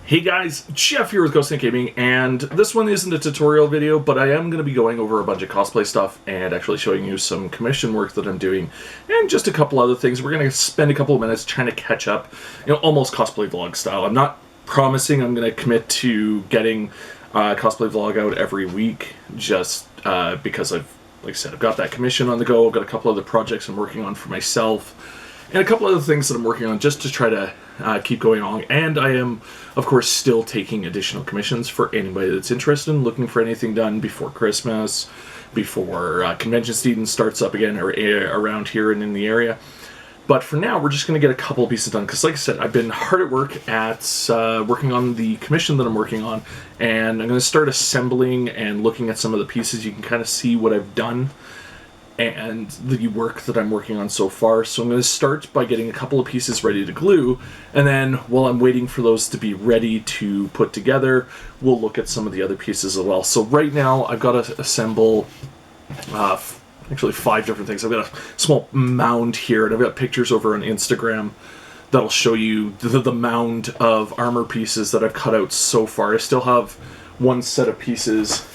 Hey guys, Jeff here with Cosplay Gaming, and this one isn't a tutorial video, but I am going to be going over a bunch of cosplay stuff and actually showing you some commission work that I'm doing, and just a couple other things. We're going to spend a couple of minutes trying to catch up, almost cosplay vlog style. I'm not promising I'm going to commit to getting a cosplay vlog out every week, just because like I said, I've got that commission on the go. I've got a couple other projects I'm working on for myself, and a couple other things that I'm working on just to try to keep going on. And I am, of course, still taking additional commissions for anybody that's interested in looking for anything done before Christmas, before convention season starts up again around here and in the area. But for now, we're just going to get a couple of pieces done, because like I said, I've been hard at work at working on the commission that I'm working on, and I'm going to start assembling and looking at some of the pieces. You can kind of see what I've done and the work that I'm working on so far. So I'm going to start by getting a couple of pieces ready to glue, and then while I'm waiting for those to be ready to put together, we'll look at some of the other pieces as well. So right now I've got to assemble actually 5 different things. I've got a small mound here, and I've got pictures over on Instagram that'll show you the mound of armor pieces that I've cut out so far. I still have one set of pieces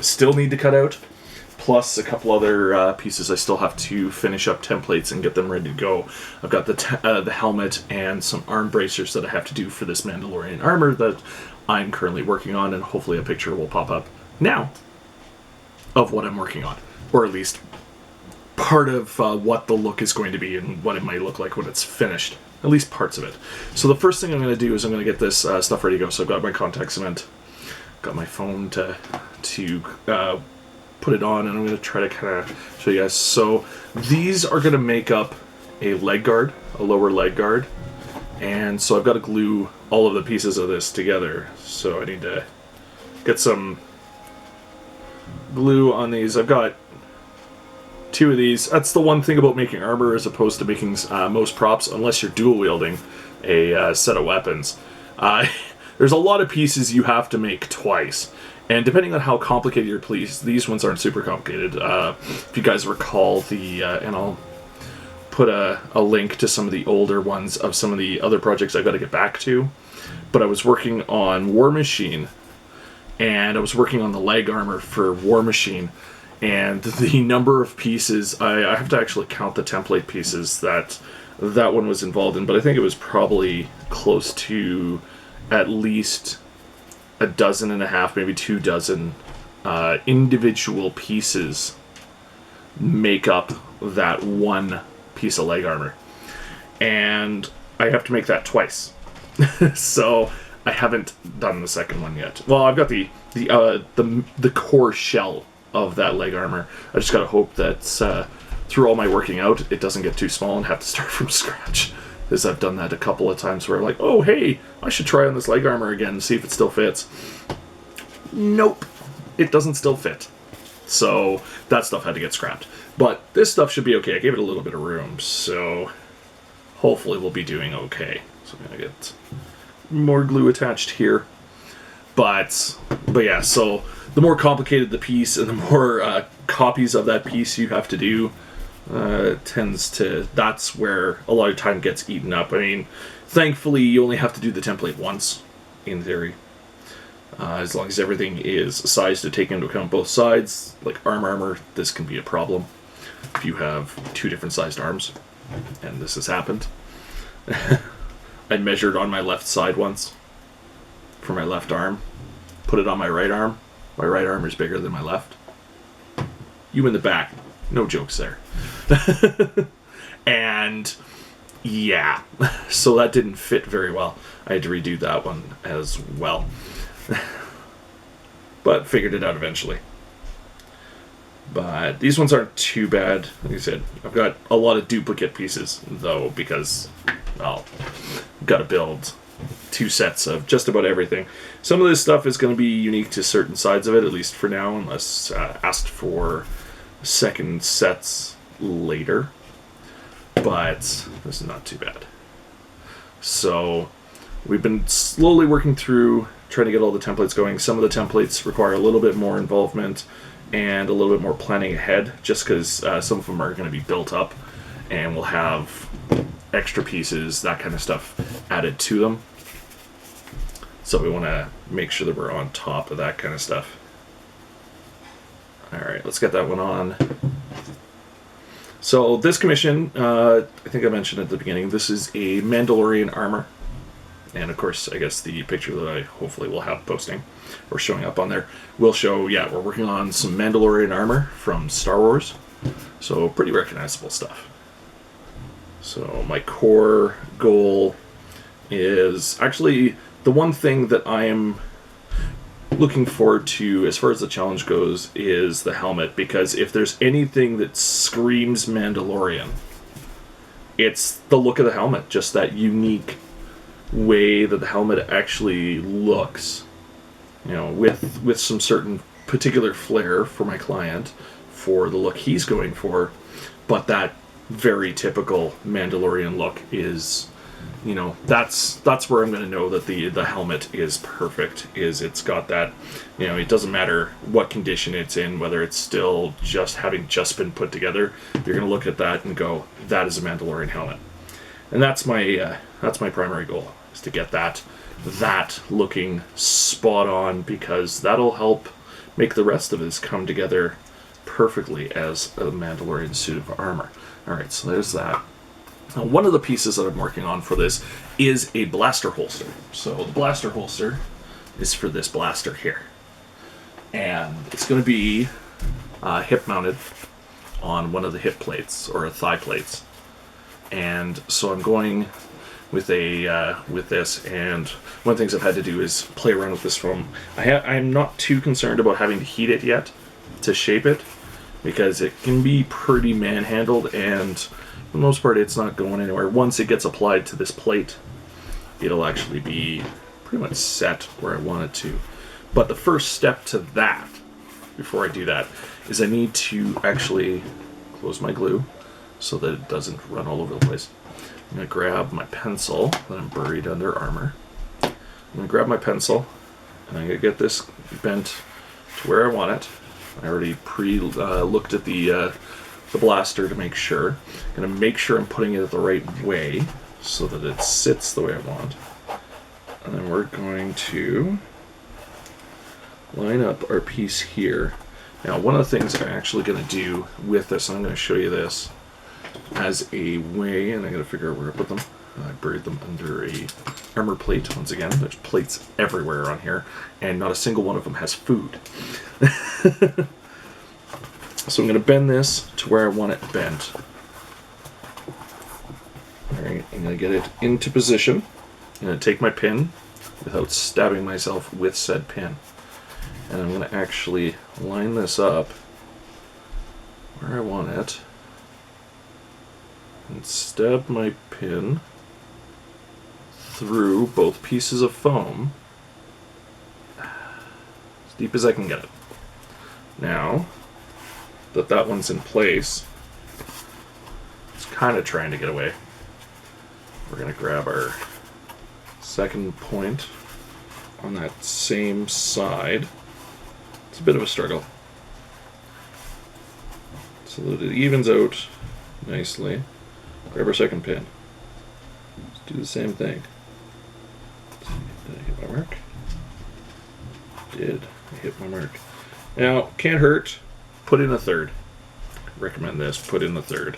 still need to cut out, plus a couple other pieces I still have to finish up templates and get them ready to go. I've got the helmet and some arm bracers that I have to do for this Mandalorian armor that I'm currently working on, and hopefully a picture will pop up now of what I'm working on, or at least part of what the look is going to be and what it might look like when it's finished, at least parts of it. So the first thing I'm going to do is I'm going to get this stuff ready to go. So I've got my contact cement, got my phone to put it on, and I'm going to try to kind of show you guys. So these are going to make up a leg guard, a lower leg guard, and so I've got to glue all of the pieces of this together. So I need to get some glue on these. I've got 2 of these. That's the one thing about making armor as opposed to making most props, unless you're dual wielding a set of weapons. There's a lot of pieces you have to make twice. And depending on how complicated your piece, these ones aren't super complicated. If you guys recall and I'll put a link to some of the older ones of some of the other projects I've got to get back to. But I was working on War Machine, and I was working on the leg armor for War Machine, and the number of pieces, I have to actually count the template pieces that one was involved in, but I think it was probably close to at least 1.5, maybe 2 dozen individual pieces make up that one piece of leg armor, and I have to make that twice. So I haven't done the second one yet. Well, I've got the core shell of that leg armor. I just gotta hope that through all my working out, it doesn't get too small and have to start from scratch. Because I've done that a couple of times where I'm like, oh hey, I should try on this leg armor again and see if it still fits. Nope, it doesn't still fit. So that stuff had to get scrapped. But this stuff should be okay. I gave it a little bit of room, so hopefully we'll be doing okay. So I'm gonna get more glue attached here. But yeah, so the more complicated the piece and the more copies of that piece you have to do, that's where a lot of time gets eaten up. I mean, thankfully you only have to do the template once, in theory. As long as everything is sized to take into account both sides. Like armor, this can be a problem if you have 2 different sized arms, and this has happened. I measured on my left side once for my left arm, put it on my right arm. My right arm is bigger than my left. You in the back, no jokes there. And yeah, so that didn't fit very well. I had to redo that one as well. But figured it out eventually. But these ones aren't too bad. Like I said, I've got a lot of duplicate pieces though, because, well, got to build 2 sets of just about everything. Some of this stuff is going to be unique to certain sides of it, at least for now, unless asked for second sets later. But this is not too bad. So we've been slowly working through trying to get all the templates going. Some of the templates require a little bit more involvement and a little bit more planning ahead, just because some of them are going to be built up and we'll have extra pieces, that kind of stuff added to them. So we want to make sure that we're on top of that kind of stuff. All right, let's get that one on. So this commission, I think I mentioned at the beginning, this is a Mandalorian armor. And of course, I guess the picture that I hopefully will have posting or showing up on there will show, yeah, we're working on some Mandalorian armor from Star Wars. So pretty recognizable stuff. So my core goal is actually the one thing that I am looking forward to as far as the challenge goes is the helmet, because if there's anything that screams Mandalorian, it's the look of the helmet, just that unique way that the helmet actually looks, you know, with some certain particular flair for my client for the look he's going for, but that very typical Mandalorian look is, you know, that's where I'm going to know that the helmet is perfect. Is it's got that, you know, it doesn't matter what condition it's in, whether it's still just having just been put together, you're going to look at that and go, that is a Mandalorian helmet. And that's my primary goal, is to get that looking spot on, because that'll help make the rest of this come together perfectly as a Mandalorian suit of armor. All right, so there's that. Now, one of the pieces that I'm working on for this is a blaster holster. So the blaster holster is for this blaster here. And it's going to be hip mounted on one of the hip plates or thigh plates. And so I'm going with this, and one of the things I've had to do is play around with this foam. I'm not too concerned about having to heat it yet to shape it, because it can be pretty manhandled, and for the most part it's not going anywhere. Once it gets applied to this plate, it'll actually be pretty much set where I want it to. But the first step to that, before I do that, is I need to actually close my glue so that it doesn't run all over the place. I'm going to grab my pencil that I'm buried under armor. I'm going to grab my pencil, and I'm going to get this bent to where I want it. I already looked at the blaster to make sure. I'm going to make sure I'm putting it the right way so that it sits the way I want. And then we're going to line up our piece here. Now, one of the things I'm actually going to do with this, and I'm going to show you this as a way, and I got to figure out where to put them. I buried them under a armor plate. Once again, there's plates everywhere on here, and not a single one of them has food. So I'm going to bend this to where I want it bent. Alright, I'm going to get it into position. I'm going to take my pin without stabbing myself with said pin. And I'm going to actually line this up where I want it. And stab my pin through both pieces of foam as deep as I can get it. Now that one's in place, it's kind of trying to get away. We're going to grab our second point on that same side. It's a bit of a struggle, so that it evens out nicely. Grab our second pin. Let's do the same thing. Did I hit my mark? Did I hit my mark? Now, can't hurt. Put in a third. Recommend this. Put in the third.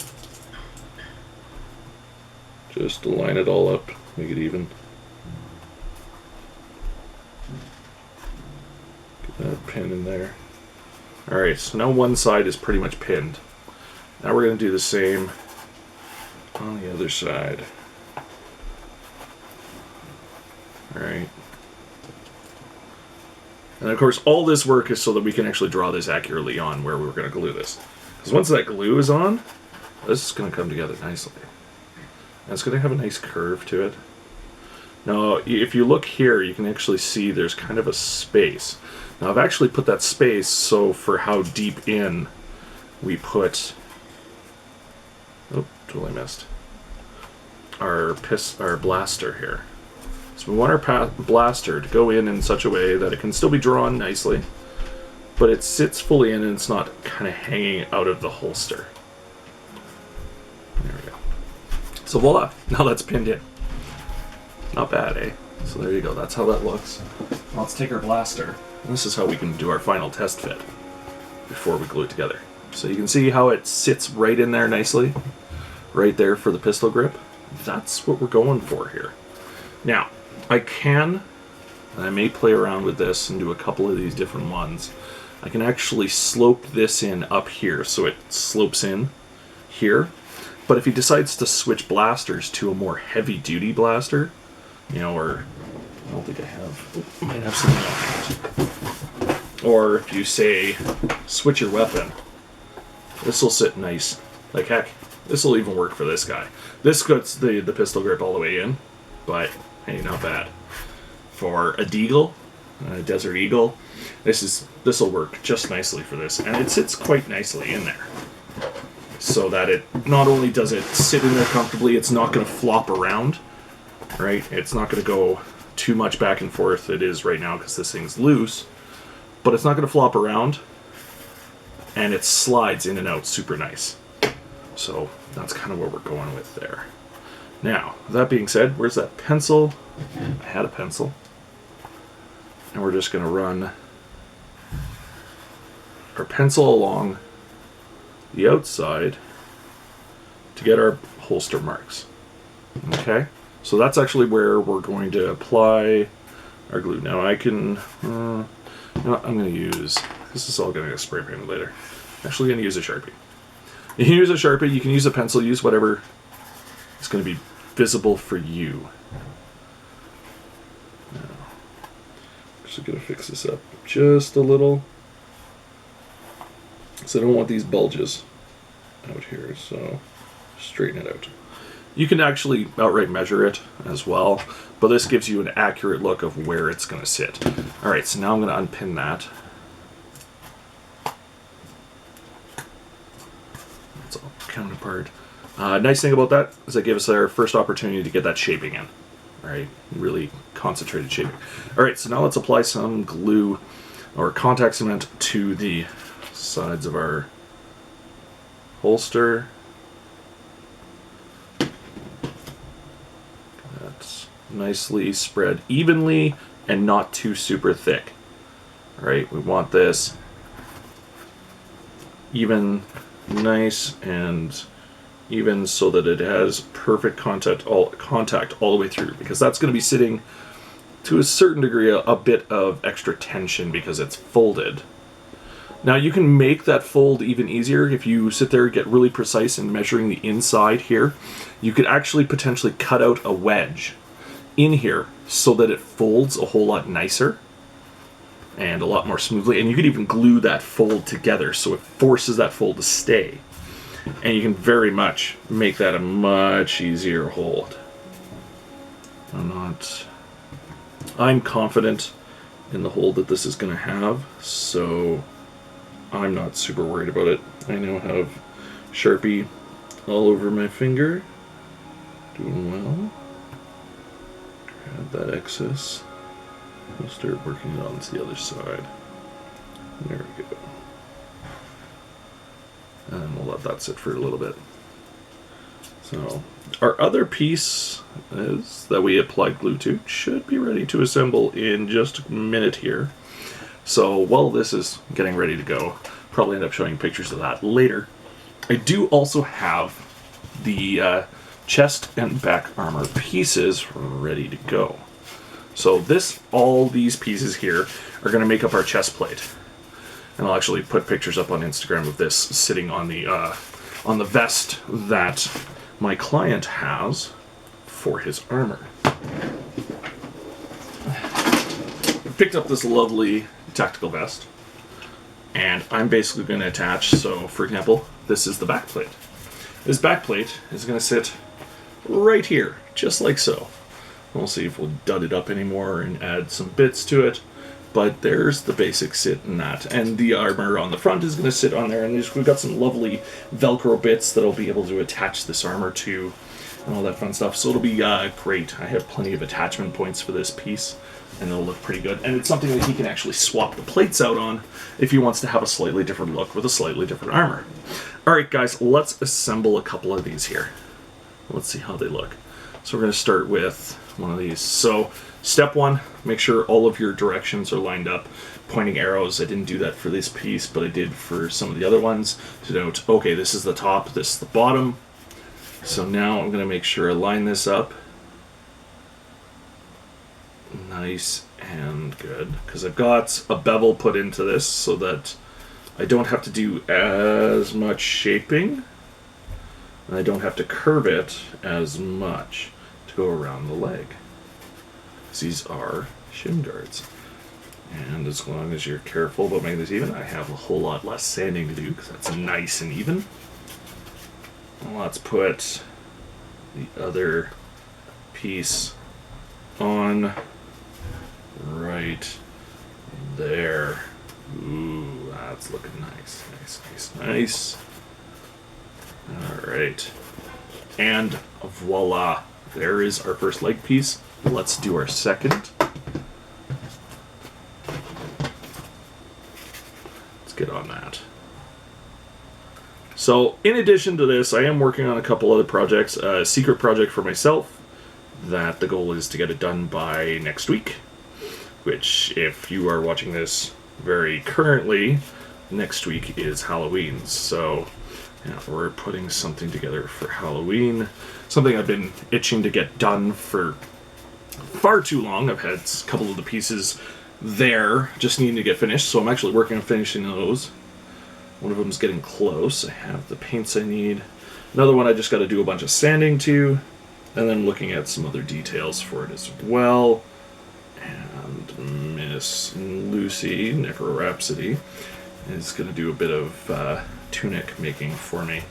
Just to line it all up. Make it even. Get that pin in there. Alright, so now one side is pretty much pinned. Now we're going to do the same on the other side. Alright. And of course, all this work is so that we can actually draw this accurately on where we're going to glue this. Because once that glue is on, this is going to come together nicely. And it's going to have a nice curve to it. Now, if you look here, you can actually see there's kind of a space. Now, I've actually put that space so for how deep in we put... Oh, totally missed. Our blaster here. So we want our blaster to go in such a way that it can still be drawn nicely, but it sits fully in and it's not kind of hanging out of the holster. There we go. So voila, now that's pinned in. Not bad, eh? So there you go, that's how that looks. Now let's take our blaster. And this is how we can do our final test fit before we glue it together. So you can see how it sits right in there nicely, right there for the pistol grip. That's what we're going for here. Now, I may play around with this and do a couple of these different ones. I can actually slope this in up here, so it slopes in here. But if he decides to switch blasters to a more heavy-duty blaster, you know, or I don't think I have, might have something else. Or if you say switch your weapon, this will sit nice. Like heck, this will even work for this guy. This gets the pistol grip all the way in, but hey, not bad. For a deagle, a Desert Eagle, this will work just nicely for this, and it sits quite nicely in there. So that it not only does it sit in there comfortably, it's not going to flop around, right? It's not going to go too much back and forth. It is right now because this thing's loose, but it's not going to flop around, and it slides in and out super nice. So that's kind of what we're going with there. Now, that being said, where's that pencil? I had a pencil. And we're just going to run our pencil along the outside to get our holster marks. Okay? So that's actually where we're going to apply our glue. Now I can, you know what, I'm going to use, this is all going to get spray painted later. Actually going to use a Sharpie. You can use a Sharpie, you can use a pencil, use whatever is going to be visible for you. Now, I'm just going to fix this up just a little. So I don't want these bulges out here, so straighten it out. You can actually outright measure it as well, but this gives you an accurate look of where it's going to sit. Alright, so now I'm going to unpin that. That's all counterpart. Nice thing about that is it gave us our first opportunity to get that shaping in. Alright, really concentrated shaping. Alright, so now let's apply some glue or contact cement to the sides of our holster. That's nicely spread evenly and not too super thick. Alright, we want this even, nice and even, so that it has perfect contact all the way through, because that's going to be sitting to a certain degree a bit of extra tension because it's folded. Now you can make that fold even easier if you sit there and get really precise in measuring the inside here. You could actually potentially cut out a wedge in here so that it folds a whole lot nicer and a lot more smoothly, and you could even glue that fold together so it forces that fold to stay. And you can very much make that a much easier hold. I'm confident in the hold that this is going to have, so I'm not super worried about it. I now have Sharpie all over my finger. Doing well. Grab that excess. We'll start working it on the other side. There we go. And we'll let that sit for a little bit. So, our other piece is that we applied glue to should be ready to assemble in just a minute here. So while this is getting ready to go, probably end up showing pictures of that later. I do also have the chest and back armor pieces ready to go. So all these pieces here are going to make up our chest plate. And I'll actually put pictures up on Instagram of this sitting on the vest that my client has for his armor. I picked up this lovely tactical vest, and I'm basically going to attach, so for example, this is the back plate. This back plate is going to sit right here, just like so. We'll see if we'll dud it up anymore and add some bits to it. But there's the basic sit in that. And the armor on the front is going to sit on there. And we've got some lovely Velcro bits that I'll be able to attach this armor to and all that fun stuff. So it'll be great. I have plenty of attachment points for this piece, and it'll look pretty good. And it's something that he can actually swap the plates out on if he wants to have a slightly different look with a slightly different armor. Alright guys, let's assemble a couple of these here. Let's see how they look. So we're going to start with one of these. So step one, make sure all of your directions are lined up. Pointing arrows, I didn't do that for this piece, but I did for some of the other ones to note, okay, this is the top, this is the bottom. So now I'm going to make sure I line this up. Nice and good, because I've got a bevel put into this so that I don't have to do as much shaping, and I don't have to curve it as much to go around the leg. These are shin guards. And as long as you're careful about making this even, I have a whole lot less sanding to do because that's nice and even. Let's put the other piece on right there. Ooh, that's looking nice. Nice. Alright. And voila. There is our first leg piece. Let's do our second. Let's get on that. So, in addition to this, I am working on a couple other projects. A secret project for myself that the goal is to get it done by next week. Which, if you are watching this very currently, next week is Halloween. So, yeah, we're putting something together for Halloween. Something I've been itching to get done for far too long. I've had a couple of the pieces there, just needing to get finished. So I'm actually working on finishing those. One of them's getting close. I have the paints I need. Another one I just got to do a bunch of sanding to. And then looking at some other details for it as well. And Miss Lucy, Necro Rhapsody, is going to do a bit of tunic making for me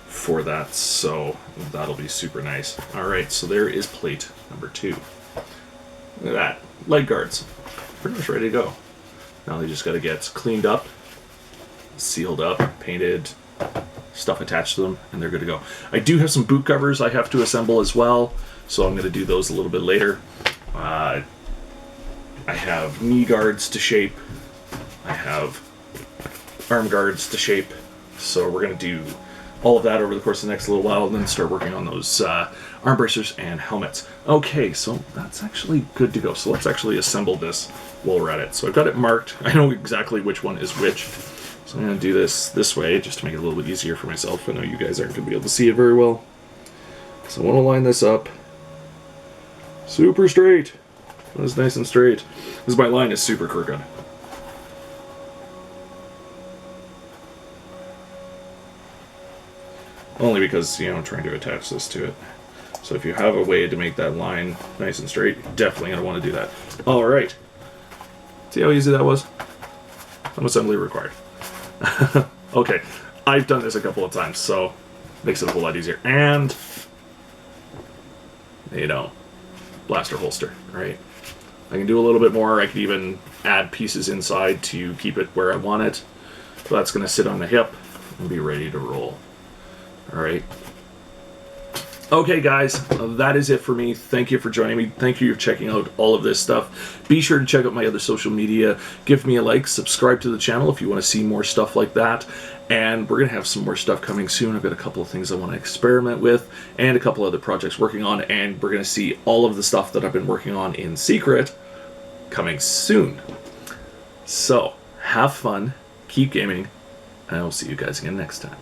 for that, so that'll be super nice. Alright, so there is plate number 2. Look at that. Leg guards. Pretty much ready to go. Now they just got to get cleaned up, sealed up, painted, stuff attached to them, and they're good to go. I do have some boot covers I have to assemble as well, so I'm going to do those a little bit later. I have knee guards to shape. I have arm guards to shape. So we're going to do all of that over the course of the next little while, and then start working on those arm bracers and helmets. Okay, so that's actually good to go. So let's actually assemble this while we're at it. So I've got it marked. I know exactly which one is which. So I'm going to do this way, just to make it a little bit easier for myself. I know you guys aren't going to be able to see it very well. So I want to line this up super straight. That's nice and straight. Because my line is super crooked. Only because, you know, I'm trying to attach this to it. So if you have a way to make that line nice and straight, you're definitely going to want to do that. Alright. See how easy that was? No assembly required. Okay. I've done this a couple of times, so makes it a whole lot easier. And, you know, blaster holster, right? I can do a little bit more. I could even add pieces inside to keep it where I want it. So that's going to sit on the hip and be ready to roll. Alright. Okay, guys, that is it for me. Thank you for joining me. Thank you for checking out all of this stuff. Be sure to check out my other social media. Give me a like, subscribe to the channel if you want to see more stuff like that. And we're going to have some more stuff coming soon. I've got a couple of things I want to experiment with and a couple other projects working on. And we're going to see all of the stuff that I've been working on in secret coming soon. So, have fun, keep gaming, and I will see you guys again next time.